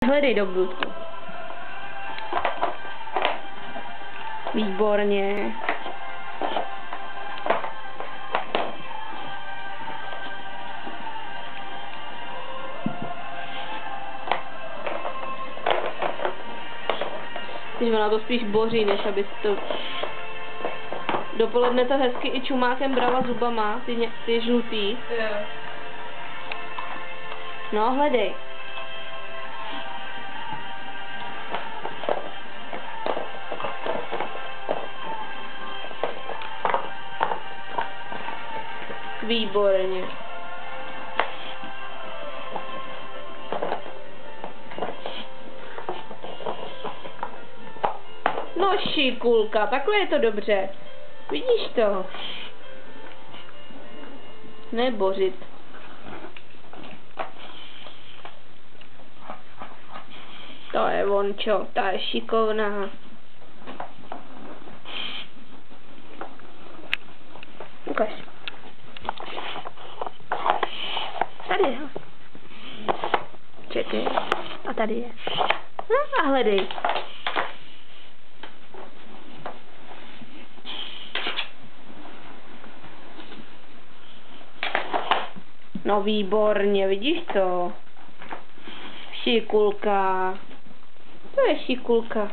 Hledej do bludku. Výborně. Když ona to spíš boří, než aby to... Dopoledne to hezky i čumákem brala zubama, ty žlutý. Jo. No, hledej. Výborně. No šikulka, takhle je to dobře. Vidíš to? Nebořit. To je vončo, ta je šikovná. Ukaž. Tady je. Čekej. A tady je. No a hledej. No výborně, vidíš to? Šikulka. To je šikulka.